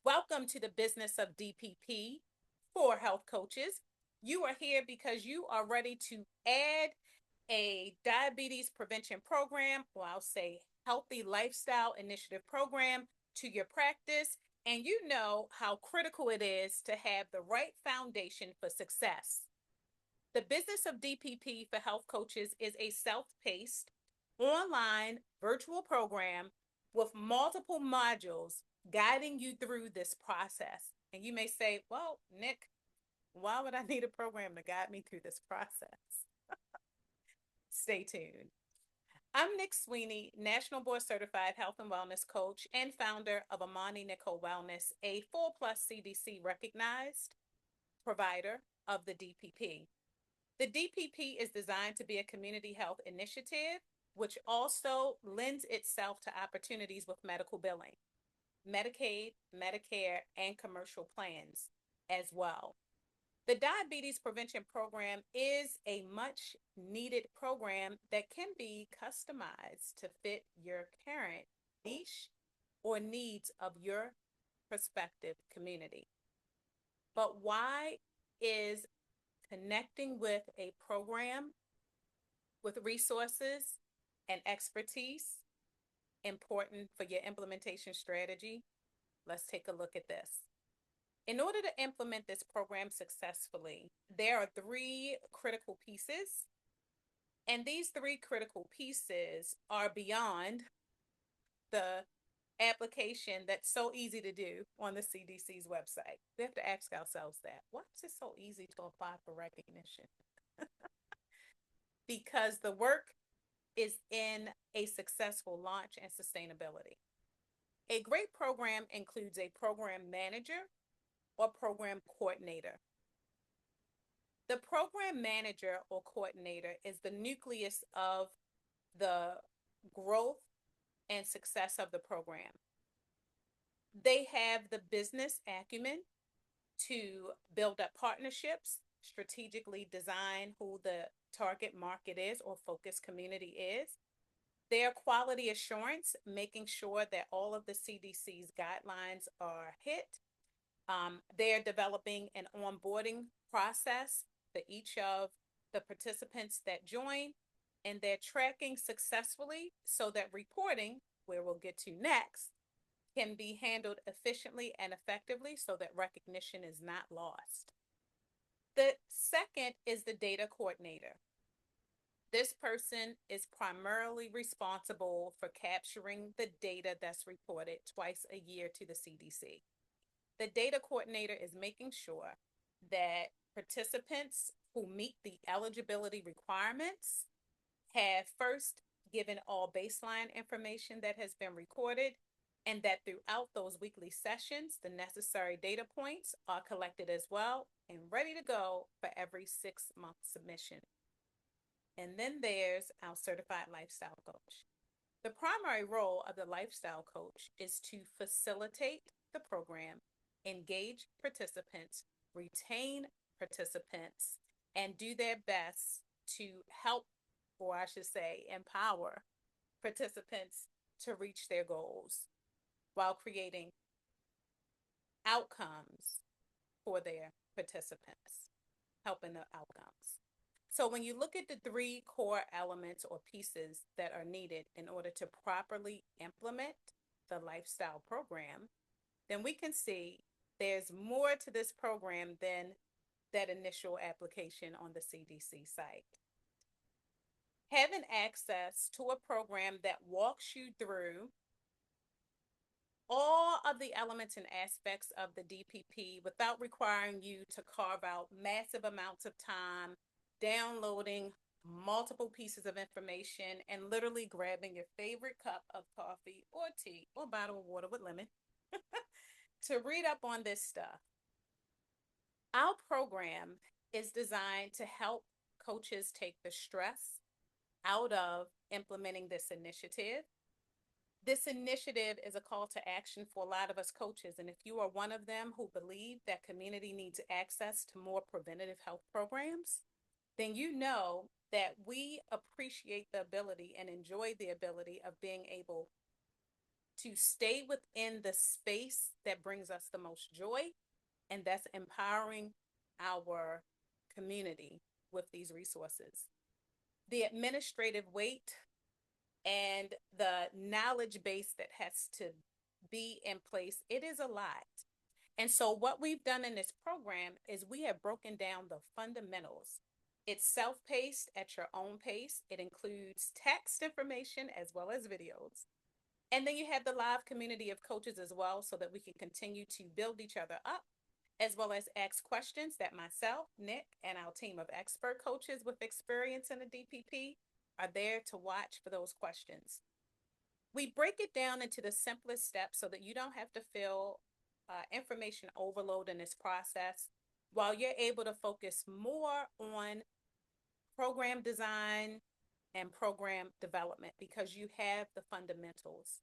Welcome to the Business of DPP for health coaches. You are here because you are ready to add a diabetes prevention program, or I'll say healthy lifestyle initiative program to your practice. And you know how critical it is to have the right foundation for success. The Business of DPP for health coaches is a self-paced, online virtual program with multiple modules guiding you through this process. And you may say, well, Nik, why would I need a program to guide me through this process? Stay tuned. I'm Nik Sweeney, National Board Certified Health and Wellness Coach and founder of Amani Nicole Wellness, a full Plus CDC recognized provider of the DPP. The DPP is designed to be a community health initiative, which also lends itself to opportunities with medical billing, Medicaid, Medicare, and commercial plans as well. The Diabetes Prevention Program is a much needed program that can be customized to fit your current niche or needs of your prospective community. But why is connecting with a program with resources and expertise important for your implementation strategy? Let's take a look at this. In order to implement this program successfully, there are three critical pieces, and these three critical pieces are beyond the application that's so easy to do on the CDC's website. We have to ask ourselves that. Why is it so easy to apply for recognition? Because the work is in a successful launch and sustainability. A great program includes a program manager or program coordinator. The program manager or coordinator is the nucleus of the growth and success of the program. They have the business acumen to build up partnerships, strategically design who the target market is or focus community is. Their quality assurance, making sure that all of the CDC's guidelines are hit. They're developing an onboarding process for each of the participants that join, and they're tracking successfully so that reporting, where we'll get to next, can be handled efficiently and effectively so that recognition is not lost. The second is the data coordinator. This person is primarily responsible for capturing the data that's reported twice a year to the CDC. The data coordinator is making sure that participants who meet the eligibility requirements have first given all baseline information that has been recorded, and that throughout those weekly sessions, the necessary data points are collected as well and ready to go for every 6-month submission. And then there's our certified lifestyle coach. The primary role of the lifestyle coach is to facilitate the program, engage participants, retain participants, and do their best to help, or I should say, empower participants to reach their goals while creating outcomes for their participants, helping the outcomes. So when you look at the three core elements or pieces that are needed in order to properly implement the lifestyle program, then we can see there's more to this program than that initial application on the CDC site. Having access to a program that walks you through all of the elements and aspects of the DPP without requiring you to carve out massive amounts of time, downloading multiple pieces of information, and literally grabbing your favorite cup of coffee or tea or bottle of water with lemon to read up on this stuff. Our program is designed to help coaches take the stress out of implementing this initiative. This initiative is a call to action for a lot of us coaches. And if you are one of them who believe that community needs access to more preventative health programs, then you know that we appreciate the ability and enjoy the ability of being able to stay within the space that brings us the most joy, and that's empowering our community with these resources. The administrative weight and the knowledge base that has to be in place, it is a lot. And so what we've done in this program is we have broken down the fundamentals. It's self-paced at your own pace. It includes text information as well as videos. And then you have the live community of coaches as well, so that we can continue to build each other up, as well as ask questions that myself, Nik, and our team of expert coaches with experience in the DPP are there to watch for those questions. We break it down into the simplest steps so that you don't have to feel information overload in this process, while you're able to focus more on program design and program development because you have the fundamentals.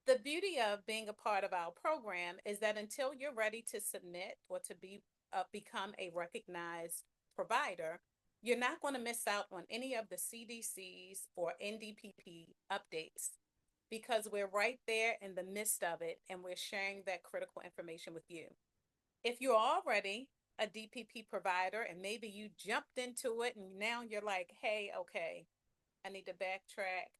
The beauty of being a part of our program is that until you're ready to submit or to become a recognized provider, you're not going to miss out on any of the CDCs or NDPP updates, because we're right there in the midst of it and we're sharing that critical information with you. If you're already a DPP provider and maybe you jumped into it and now you're like, hey, okay, I need to backtrack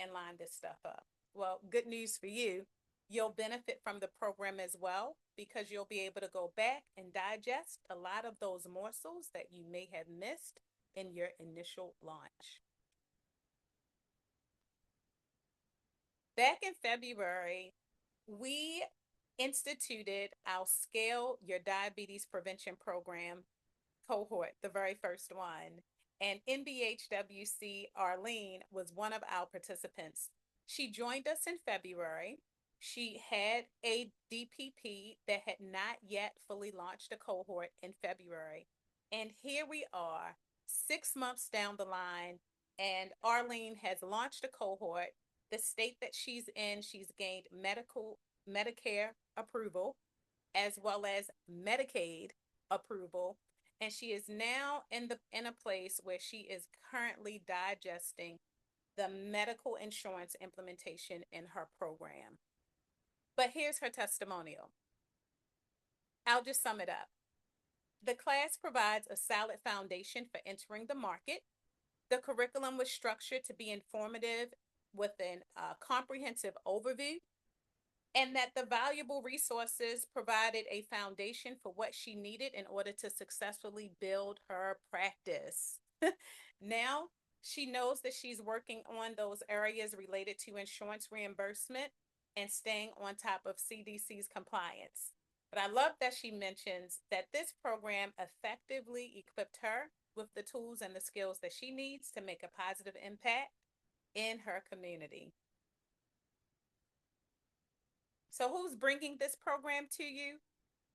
and line this stuff up. Well, good news for you. You'll benefit from the program as well, because you'll be able to go back and digest a lot of those morsels that you may have missed in your initial launch. Back in February, we instituted our Scale Your Diabetes Prevention Program cohort, the very first one. And NBHWC Arlene was one of our participants. She joined us in February. She had a DPP that had not yet fully launched a cohort in February. And here we are, 6 months down the line, and Arlene has launched a cohort. The state that she's in, she's gained Medicare approval as well as Medicaid approval. And she is now in a place where she is currently digesting the medical insurance implementation in her program. But here's her testimonial. I'll just sum it up. The class provides a solid foundation for entering the market. The curriculum was structured to be informative with a comprehensive overview, and that the valuable resources provided a foundation for what she needed in order to successfully build her practice. Now, she knows that she's working on those areas related to insurance reimbursement and staying on top of CDC's compliance. But I love that she mentions that this program effectively equipped her with the tools and the skills that she needs to make a positive impact in her community. So who's bringing this program to you?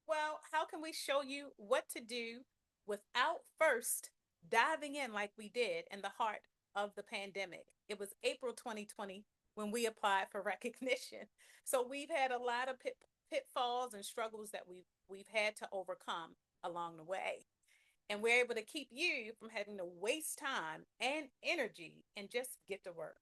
Well, how can we show you what to do without first diving in like we did in the heart of the pandemic? It was April 2020 when we applied for recognition. So we've had a lot of pitfalls and struggles that we've had to overcome along the way. And we're able to keep you from having to waste time and energy and just get to work.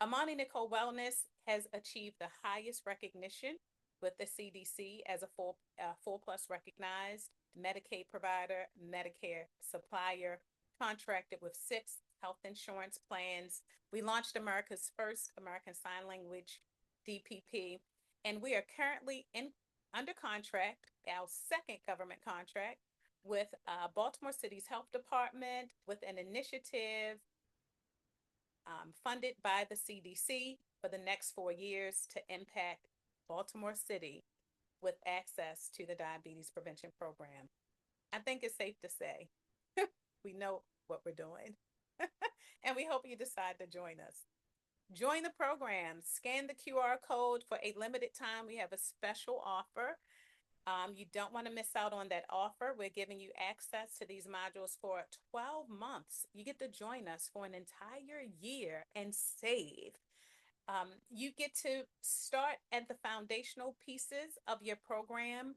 Amani Nicole Wellness has achieved the highest recognition with the CDC as a full plus recognized Medicaid provider, Medicare supplier, contracted with 6 health insurance plans. We launched America's first American Sign Language DPP, and we are currently under contract, our second government contract, with Baltimore City's Health Department, with an initiative funded by the CDC for the next 4 years to impact Baltimore City with access to the diabetes prevention program. I think it's safe to say we know what we're doing. And we hope you decide to join us. Join the program. Scan the QR code. For a limited time, we have a special offer. You don't want to miss out on that offer. We're giving you access to these modules for 12 months. You get to join us for an entire year and save. You get to start at the foundational pieces of your program,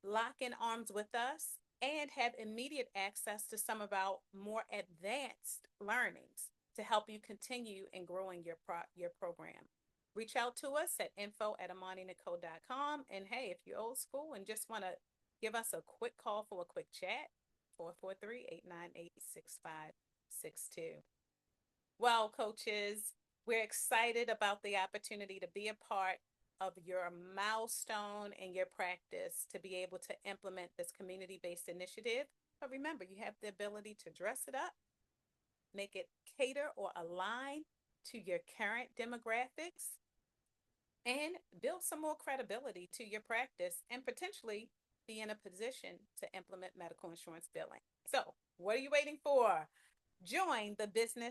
lock in arms with us, and have immediate access to some of our more advanced learnings to help you continue in growing your program. Reach out to us at info@amaninicole.com. And hey, if you're old school and just want to give us a quick call for a quick chat, 443-898-6562. Well, coaches, we're excited about the opportunity to be a part of your milestone in your practice to be able to implement this community-based initiative. But remember, you have the ability to dress it up, make it cater or align to your current demographics, and build some more credibility to your practice and potentially be in a position to implement medical insurance billing. So, what are you waiting for? Join the Business